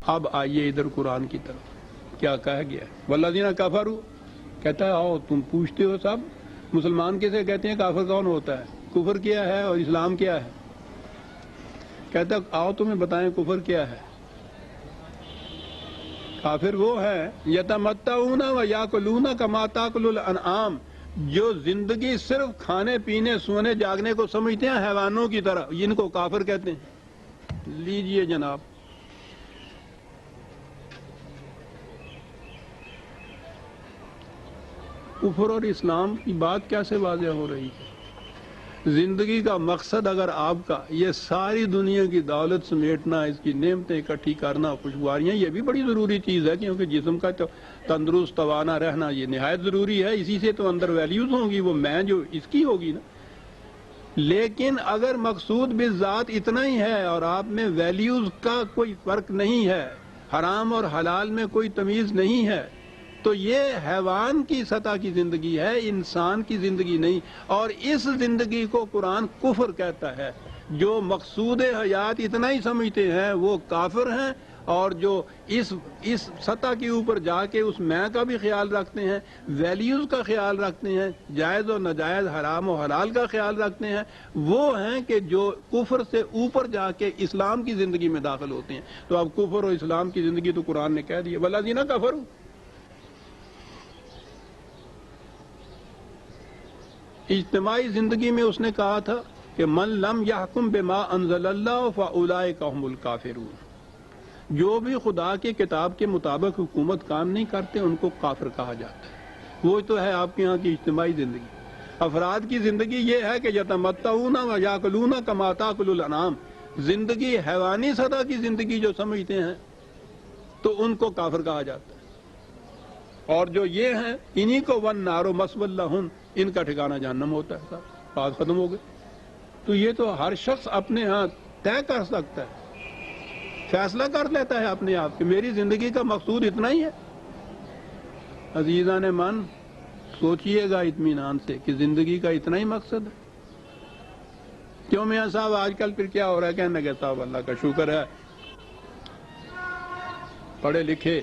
اب آئیے ادھر قرآن کی طرف، کیا کہا گیا ہے؟ والذین کفروا، کہتا ہے آؤ تم پوچھتے ہو سب مسلمان کسے کہتے ہیں، کافر کون ہوتا ہے، کفر کیا ہے اور اسلام کیا ہے؟ کہتا ہے آؤ تمہیں بتائیں کفر کیا ہے۔ کافر وہ ہے یتمتعون و یاکلون کما تاکل الانعام، جو زندگی صرف کھانے پینے سونے جاگنے کو سمجھتے ہیں حیوانوں کی طرح، جن کو کافر کہتے ہیں۔ لیجئے جناب، کفر اور اسلام کی بات کیسے واضح ہو رہی ہے؟ زندگی کا مقصد اگر آپ کا یہ ساری دنیا کی دولت سمیٹنا، اس کی نعمتیں اکٹھی کرنا، خوشگواریاں، یہ بھی بڑی ضروری چیز ہے، کیونکہ جسم کا تندرست توانا رہنا یہ نہایت ضروری ہے، اسی سے تو اندر ویلیوز ہوں گی، وہ میں جو اس کی ہوگی نا۔ لیکن اگر مقصود بالذات اتنا ہی ہے اور آپ میں ویلیوز کا کوئی فرق نہیں ہے، حرام اور حلال میں کوئی تمیز نہیں ہے، تو یہ حیوان کی سطح کی زندگی ہے، انسان کی زندگی نہیں۔ اور اس زندگی کو قرآن کفر کہتا ہے۔ جو مقصود حیات اتنا ہی سمجھتے ہیں وہ کافر ہیں، اور جو اس سطح کے اوپر جا کے اس میں کا بھی خیال رکھتے ہیں، ویلیوز کا خیال رکھتے ہیں، جائز و ناجائز، حرام و حلال کا خیال رکھتے ہیں، وہ ہیں کہ جو کفر سے اوپر جا کے اسلام کی زندگی میں داخل ہوتے ہیں۔ تو اب کفر اور اسلام کی زندگی تو قرآن نے کہہ دی ہے، والذین کفروا۔ اجتماعی زندگی میں اس نے کہا تھا کہ من لم یحکم بما انزل اللہ فاولئک هم الکافرون، جو بھی خدا کی کتاب کے مطابق حکومت کام نہیں کرتے ان کو کافر کہا جاتا ہے۔ وہ تو ہے آپ کے ہاں کی اجتماعی زندگی۔ افراد کی زندگی یہ ہے کہ یتمتعون و یاکلون کما تاکل الانعام، زندگی حیوانی سطح کی زندگی جو سمجھتے ہیں تو ان کو کافر کہا جاتا ہے، اور جو یہ ہیں انہی کو والنار مثوی لہم، ان کا ٹھکانہ جہنم ہوتا ہے۔ صاحب بات ختم ہو گئی۔ تو یہ تو ہر شخص اپنے ہاں طے کر سکتا ہے، فیصلہ کر لیتا ہے اپنے آپ کہ میری زندگی کا مقصود اتنا ہی ہے۔ عزیزان من، سوچئے گا اطمینان سے کہ زندگی کا اتنا ہی مقصد ہے۔ کیوں میاں صاحب آج کل پھر کیا ہو رہا ہے؟ کہنے کہ صاحب اللہ کا شکر ہے، پڑھے لکھے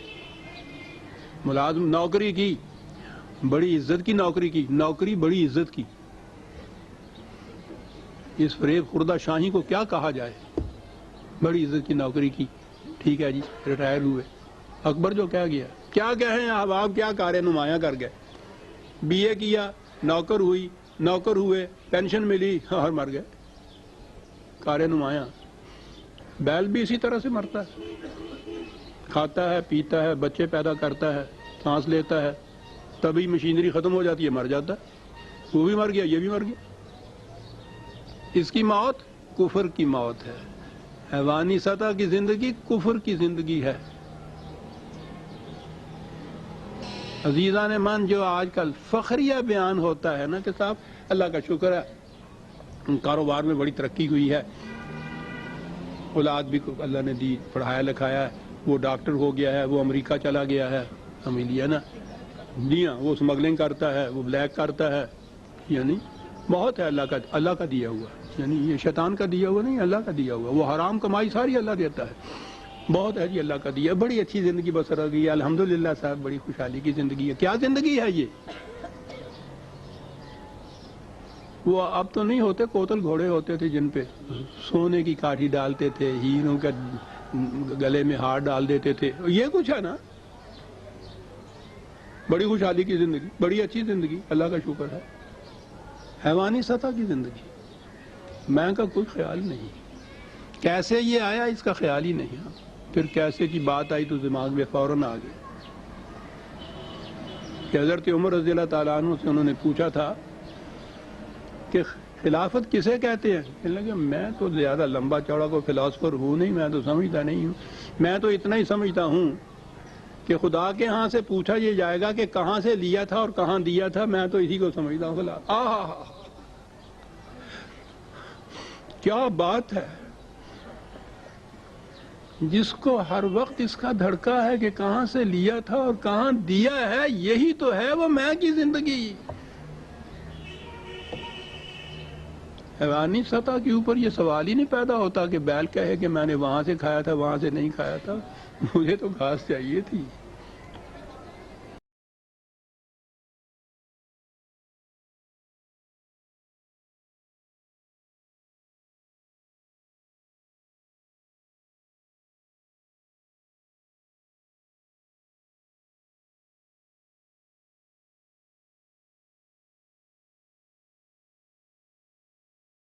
ملازم، نوکری کی، بڑی عزت کی نوکری کی، نوکری بڑی عزت کی، اس فریب خوردہ شاہی کو کیا کہا جائے؟ بڑی عزت کی نوکری کی، ٹھیک ہے جی، ریٹائر ہوئے۔ اکبر جو کہہ گیا، کیا کہیں احباب، کیا کارے نمایاں کر گئے۔ بی اے کیا، نوکر ہوئی، نوکر ہوئے، پینشن ملی اور مر گئے، کارے نمایاں۔ بیل بھی اسی طرح سے مرتا ہے، کھاتا ہے، پیتا ہے، بچے پیدا کرتا ہے، سانس لیتا ہے، تبھی مشینری ختم ہو جاتی ہے، مر جاتا ہے، وہ بھی مر گیا، یہ بھی مر گیا۔ اس کی موت کفر کی موت ہے۔ حیوانی سطح کی زندگی کفر کی زندگی ہے۔ عزیزان من، جو آج کل فخریہ بیان ہوتا ہے نا کہ صاحب اللہ کا شکر ہے کاروبار میں بڑی ترقی ہوئی ہے، اولاد بھی اللہ نے دی، پڑھایا لکھایا ہے، وہ ڈاکٹر ہو گیا ہے، وہ امریکہ چلا گیا ہے، ہمیں لیا نا، جی ہاں، وہ اسمگلنگ کرتا ہے، وہ بلیک کرتا ہے، یعنی بہت ہے اللہ کا دیا ہوا، یعنی یہ شیطان کا دیا ہوا نہیں، اللہ کا دیا ہوا، وہ حرام کمائی ساری اللہ دیتا ہے، بہت ہے جی اللہ کا دیا، بڑی اچھی زندگی بسر ہو گئی ہے، الحمدللہ صاحب، بڑی خوشحالی کی زندگی ہے۔ کیا زندگی ہے یہ؟ وہ اب تو نہیں ہوتے، کوتل گھوڑے ہوتے تھے جن پہ سونے کی کاٹھی ڈالتے تھے، ہیروں کے گلے میں ہار ڈال دیتے تھے، یہ کچھ ہے نا، بڑی خوشحالی کی زندگی، بڑی اچھی زندگی، اللہ کا شکر ہے۔ حیوانی سطح کی زندگی، میں کا کوئی خیال نہیں، کیسے یہ آیا اس کا خیال ہی نہیں۔ پھر کیسے کی بات آئی تو دماغ میں فوراً آ گیا کہ حضرت عمر رضی اللہ تعالیٰ عنہ سے انہوں نے پوچھا تھا کہ خلافت کسے کہتے ہیں؟ کہنے لگے میں تو زیادہ لمبا چوڑا کوئی فلاسفر ہوں نہیں، میں تو سمجھتا نہیں ہوں، میں تو اتنا ہی سمجھتا ہوں کہ خدا کے ہاں سے پوچھا یہ جائے گا کہ کہاں سے لیا تھا اور کہاں دیا تھا، میں تو اسی کو سمجھتا ہوں۔ کیا بات ہے! جس کو ہر وقت اس کا دھڑکا ہے کہ کہاں سے لیا تھا اور کہاں دیا ہے، یہی تو ہے وہ میں کی زندگی۔ حیوانی سطح کے اوپر یہ سوال ہی نہیں پیدا ہوتا کہ بیل کہے کہ میں نے وہاں سے کھایا تھا وہاں سے نہیں کھایا تھا، مجھے تو گھاس چاہیے تھی۔